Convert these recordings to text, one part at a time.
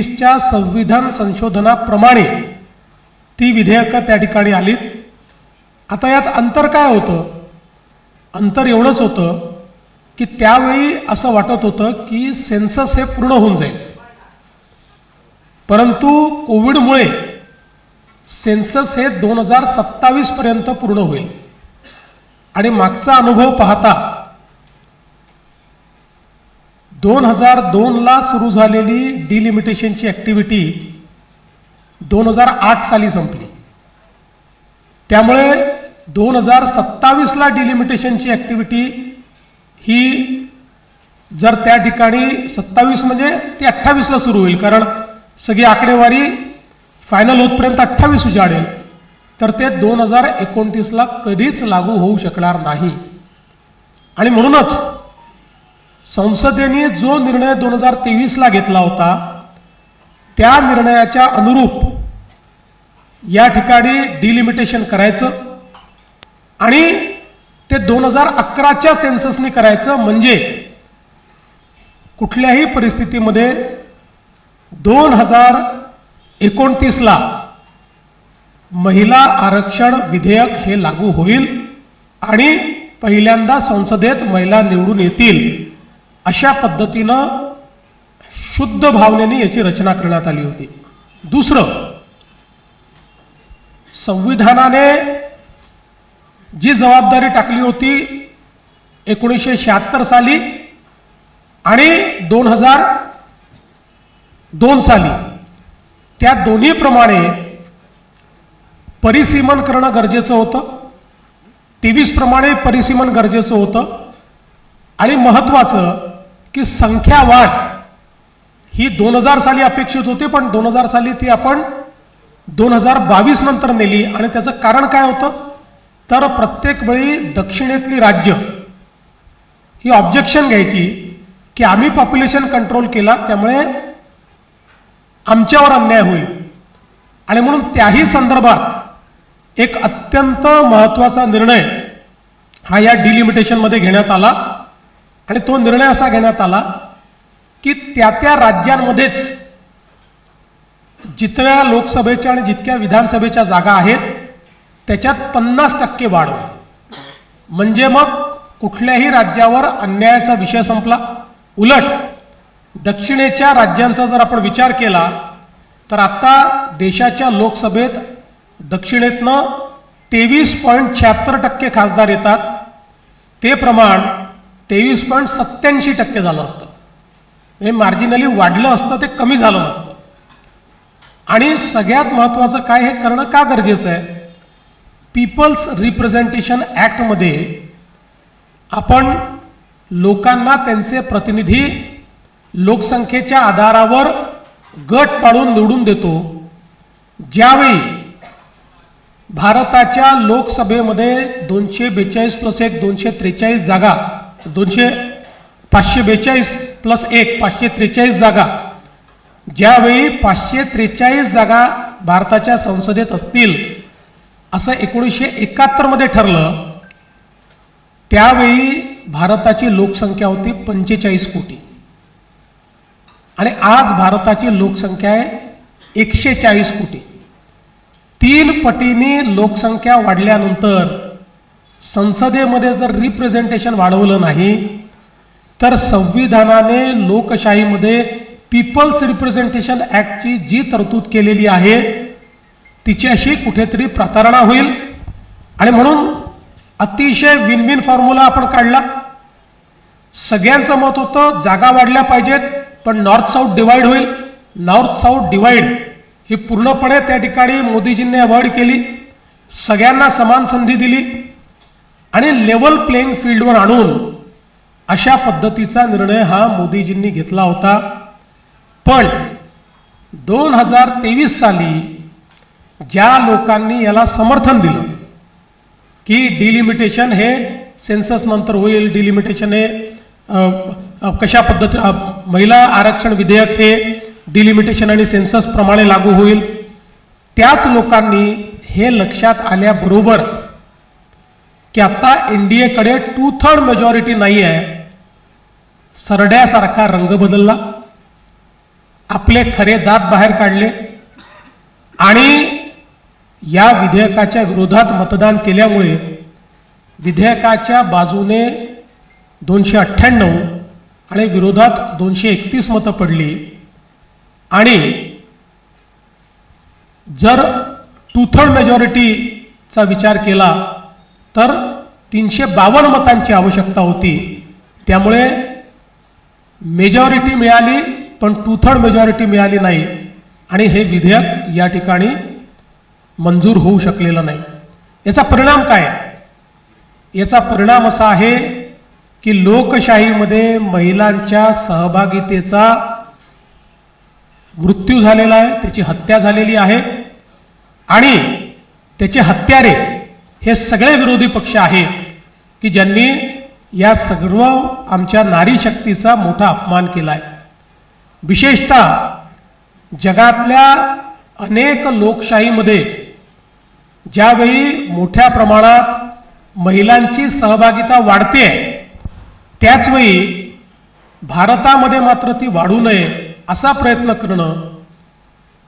2023च्या संविधान संशोधनाप्रमाणे ती विधेयकं त्या ठिकाणी आलीत. आता यात अंतर काय होतं? अंतर एवढंच होतं की त्यावेळी असं वाटत होतं की सेन्सस हे पूर्ण होऊन जाईल, परंतु कोविडमुळे सेन्सस हे 2027 पर्यंत पूर्ण होईल. आणि मागचा अनुभव पाहता 2002ला सुरू झालेली डिलिमिटेशनची ॲक्टिव्हिटी 2008 साली संपली. त्यामुळे 2027ला डिलिमिटेशनची ॲक्टिव्हिटी ही जर त्या ठिकाणी 27 म्हणजे ती 28ला सुरू होईल, कारण सगळी आकडेवारी फायनल होतपर्यंत 28 उजाडेल, तर ते 2029ला कधीच लागू होऊ शकणार नाही. आणि म्हणूनच संसदेने जो निर्णय 2023ला घेतला होता त्या निर्णयाच्या अनुरूप या ठिकाणी डिलिमिटेशन करायचं आणि ते 2011च्या सेन्ससनी करायचं, म्हणजे कुठल्याही परिस्थितीमध्ये 2029ला महिला आरक्षण विधेयक हे लागू होईल आणि पहिल्यांदा संसदेत महिला निवडून येतील, अशा पद्धतीनं शुद्ध भावनेने याची रचना करण्यात आली होती. दुसरं, संविधानाने जी जबाबदारी टाकली होती 1976 साली आणि 2002 साली, त्या दोन्हीप्रमाणे परिसीमन करणं गरजेचं होतं. 23 प्रमाणे परिसीमन गरजेचं होतं. आणि महत्त्वाचं की संख्या वाढ ही 2000 साली अपेक्षित होती, पण 2000 साली ती आपण 2022 नंतर नेली. आणि त्याचं कारण काय होतं, तर प्रत्येक वेळी दक्षिणेतली राज्य ही ऑब्जेक्शन घ्यायची की आम्ही पॉप्युलेशन कंट्रोल केला त्यामुळे आमच्यावर अन्याय होईल. आणि म्हणून त्याही संदर्भात एक अत्यंत महत्त्वाचा निर्णय हा या डिलिमिटेशनमध्ये घेण्यात आला. आणि तो निर्णय असा घेण्यात आला की त्या त्या राज्यांमध्येच जितक्या लोकसभेच्या आणि जितक्या विधानसभेच्या जागा आहेत त्याच्यात 50% वाढ होईल. म्हणजे मग कुठल्याही राज्यावर अन्यायाचा विषय संपला. उलट दक्षिणेच्या राज्यांचा जर आपण विचार केला तर आता देशाच्या लोकसभेत दक्षिणेतनं 23.76% खासदार येतात. ते प्रमाण 23.87% झालं असतं. हे मार्जिनली वाढलं असतं, ते कमी झालं नसतं. आणि सगळ्यात महत्त्वाचं काय, हे करणं का गरजेचं आहे, पीपल्स रिप्रेझेंटेशन ॲक्टमध्ये आपण लोकांना त्यांचे प्रतिनिधी लोकसंख्येच्या आधारावर गट पाडून निवडून देतो. ज्यावेळी भारताच्या लोकसभेमध्ये 242 + 1 243 जागा, 542 + 1 543 जागा, ज्यावेळी 543 जागा भारताच्या संसदेत असतील असं 1971 मध्ये ठरलं, त्यावेळी भारताची लोकसंख्या होती 45 कोटी आणि आज भारताची लोकसंख्या आहे 140 कोटी. 3 पटीने लोकसंख्या वाढल्यानंतर संसदेमध्ये जर रिप्रेझेंटेशन वाढवलं नाही तर संविधानाने लोकशाहीमध्ये पीपल्स रिप्रेझेंटेशन ॲक्टची जी तरतूद केलेली आहे तिच्याशी कुठेतरी प्रतारणा होईल. आणि म्हणून अतिशय विन विन फॉर्म्युला आपण काढला. सगळ्यांचं मत होतं जागा वाढल्या पाहिजेत, पण नॉर्थ साऊथ डिवाइड होईल. नॉर्थ साऊथ डिवाइड ही पूर्णपणे त्या ठिकाणी मोदीजींनी अवॉइड केली. सगळ्यांना समान संधी दिली आणि लेवल प्लेइंग फील्डवर आणून अशा पद्धतीचा निर्णय हा मोदीजींनी घेतला होता. पण 2023 साली ज्या लोकांनी याला समर्थन दिलं की डिलिमिटेशन हे सेन्सस नंतर होईल, डिलिमिटेशन हे कशा पद्धती महिला आरक्षण विधेयक हे डिलिमिटेशन आणि सेन्सस प्रमाणे लागू होईल, त्याच लोकांनी हे लक्षात आल्याबरोबर की आता एनडीएकडे 2/3 मेजॉरिटी नाही आहे, सरड्यासारखा रंग बदलला आपले खरे दात बाहेर काढले आणि या विधेयकाच्या विरोधात मतदान केल्यामुळे विधेयकाच्या बाजूने 298 आणि विरोधात 231 मतं पडली आणि जर 2/3 मेजॉरिटीचा विचार केला तर 352 मतांची आवश्यकता होती. त्यामुळे मेजॉरिटी मिळाली पण 2/3 मेजॉरिटी मिळाली नाही आणि हे विधेयक या ठिकाणी मंजूर होऊ शकलेलं नाही. याचा परिणाम काय? याचा परिणाम असा आहे की लोकशाहीमध्ये महिलांच्या सहभागितेचा मृत्यू झालेला आहे, त्याची हत्या झालेली आहे आणि त्याचे हत्यारे हे सगळे विरोधी पक्ष आहेत की ज्यांनी या सर्व आमच्या नारी शक्तीचा मोठा अपमान केला आहे. विशेषतः जगातल्या अनेक लोकशाहीमध्ये ज्यावेळी मोठ्या प्रमाणात महिलांची सहभागिता वाढते त्याचवेळी भारतामध्ये मात्र ती वाढू नये असा प्रयत्न करणं,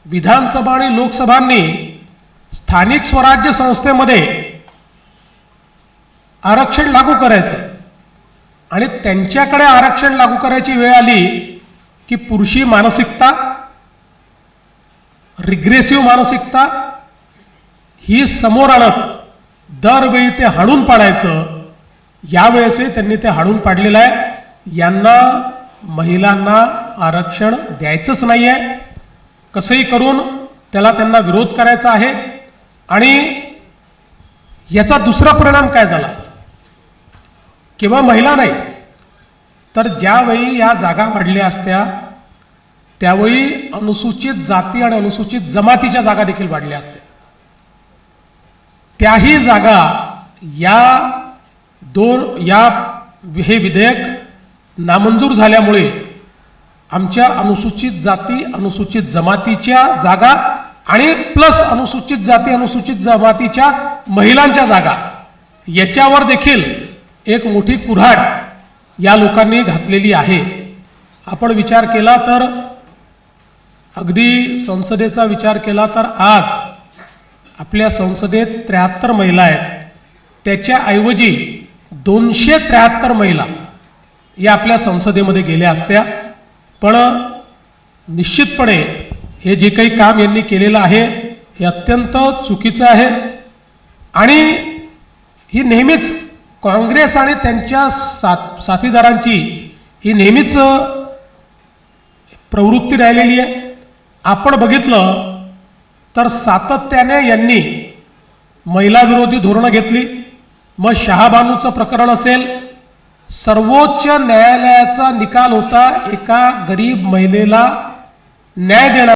विधानसभा आणि लोकसभांनी स्थानिक स्वराज्य संस्थेमध्ये आरक्षण लागू करायचं आणि त्यांच्याकडे आरक्षण लागू करायची वेळ आली की पुरुषी मानसिकता, रिग्रेसिव्ह मानसिकता ही समोर आणत दरवेळी ते हाणून पाडायचं. यावेळेसही त्यांनी ते हाणून पाडलेलं आहे. यांना महिलांना आरक्षण द्यायचंच नाही आहे. कसंही करून त्यांना विरोध करायचा आहे. आणि याचा दुसरा परिणाम काय झाला? केवळ महिला नाही तर ज्यावेळी या जागा वाढल्या असत्या त्यावेळी अनुसूचित जाती आणि अनुसूचित जमातीच्या जागा देखील वाढल्या असत्या. त्याही जागा हे विधेयक नामंजूर झाल्यामुळे आमच्या अनुसूचित जाती अनुसूचित जमातीच्या जागा आणि प्लस अनुसूचित जाती अनुसूचित जमातीच्या महिलांच्या जागा याच्यावर देखील एक मोठी कुऱ्हाड या लोकांनी घातलेली आहे. आपण विचार केला तर अगदी संसदेचा विचार केला तर आज आपल्या संसदेत 73 महिला आहेत. त्याच्याऐवजी 273 महिला या आपल्या संसदेमध्ये गेल्या असत्या. पण निश्चितपणे हे जे काही काम यांनी केलेलं आहे हे अत्यंत चुकीचं आहे आणि ही नेहमीच काँग्रेस आणि त्यांच्या साथीदारांची ही नेहमीच प्रवृत्ती राहिलेली आहे. आपण बघितलं तर सातत्याने यांनी महिला विरोधी धोरणं घेतली. मग शहाबानूचं प्रकरण असेल, सर्वोच्च न्यायालयाचा निकाल होता एका गरीब महिलेला न्याय देणार